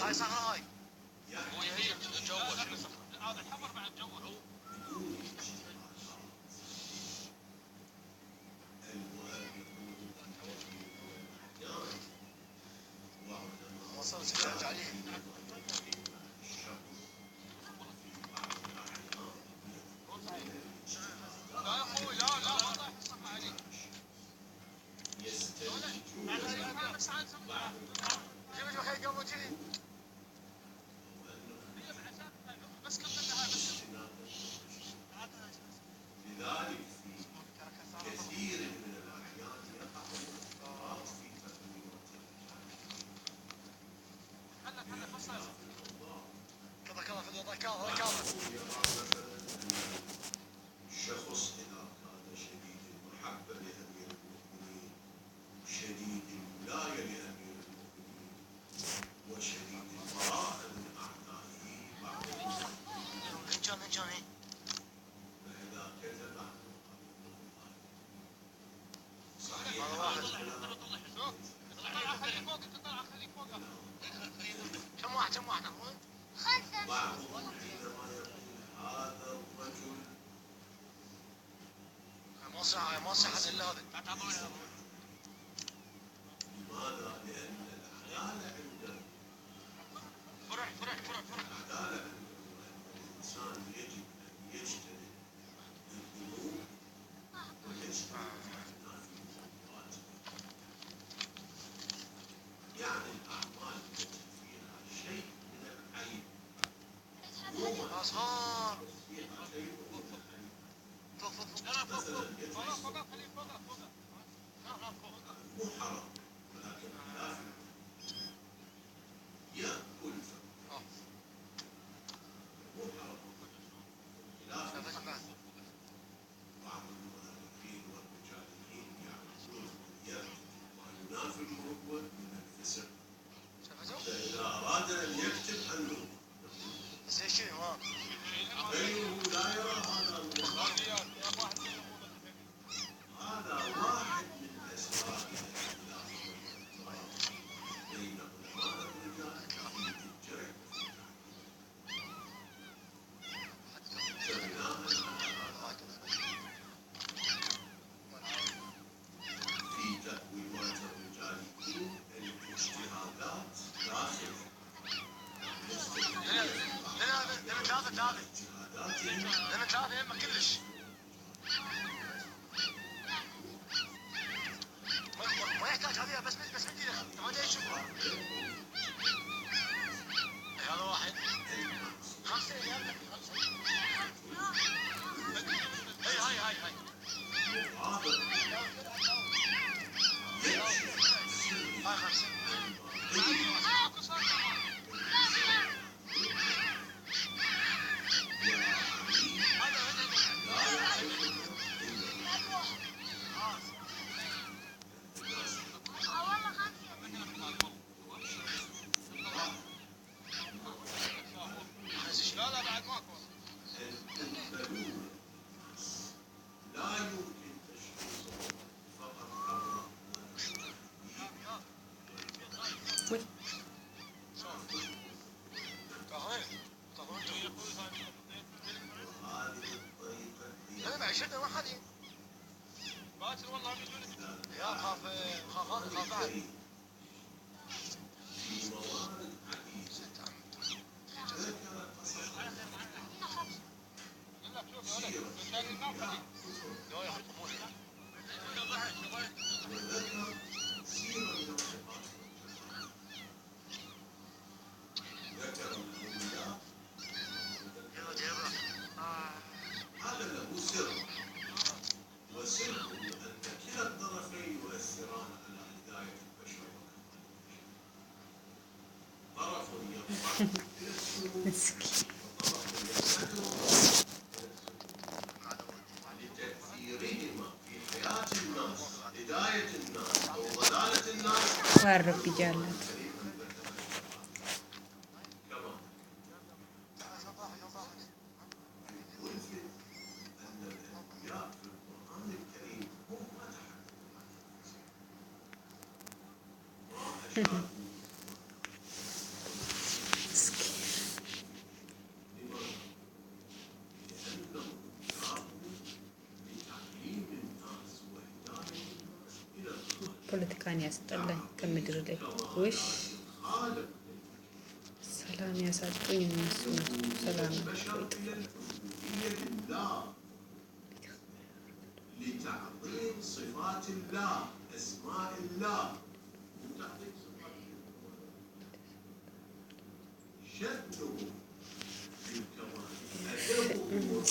هاي صخرة هاي وهي تتجول شنو صخرة هذا الحفر بعد تجول هو وصل سجاج عليه لا يا اخوي لا ما طاح الصخرة عليه جيب الخيل قبل كذي بس كملنا بس لذلك في كثير من الأحيان يقع الاضطراب في تقدير هلا فصل كذا في الوضع كذا الشخص إذا كان شديد المحبة لأمير المؤمنين وشديد الولاية لأمير المؤمنين وشديد البراءة من أعدائه بعد هنجان فإذا كتب عن صحيح خليك فوق كم واحد بعضهم حينما يقول هذا الرجل ما صح الا هذا لماذا؟ لأن العدالة عنده فرح العدالة عنده الإنسان يجب أن يجتنب الذنوب ويجتنب النافذات يعني الأعمال التي فيها شيء من العيب صغار فيها شيء من العيب فوق مثلا يجلس خليك فوق مو حرام ولكن خلاف يأكل مو حرام خلاف بعض المؤلفين والمجاهدين يعرفون وينافي المروءة من الفسق فإذا أراد أن يكتب عنه زي شنو غيره لا يرى هذا الموضوع هذا واحد من أسباب الاختلاف بين علماء الرجال في الجرح لأن ثلاثة يهمك كلش. ما يحتاج هذه بس بدي ما ادري شو. هذا واحد. خمسة يهمك خمسة. هاي. هاي خمسة. لا بعد ماكو. لا يمكن تشخيصه فقط كامراض. وهذه الطريقة هي انا معيشتنا وحدي. باكر والله يا خاف بعد. في موارد عديدة ذكر قصصا وذكر سيرة من صفات ذكر الأولياء هذا له سر وسره أن كلا الطرفين يؤثران على هداية البشر طرف يرفع إلى السلوك وطرف يسكت لتأثيرهما في حياة الناس هداية الناس أو ضلالة الناس وربي جالت كما يلفت أن الأنبياء في القرآن الكريم هم ما تحدثوا عن أنفسهم ما أشاركوا لماذا؟ لأنهم جاءوا لتعليم الناس وهداية الناس إلى الخير ፖለቲካን ያስጠላኝ ከምድር ላይ ውሽ خالق ሰላም ያሳጡኝ እነሱ ሰላም البشر إلى الألوهية لله لتعظيم صفات الله أسماء الله وتعظيم صفات الله شأنه بالكمال أدبه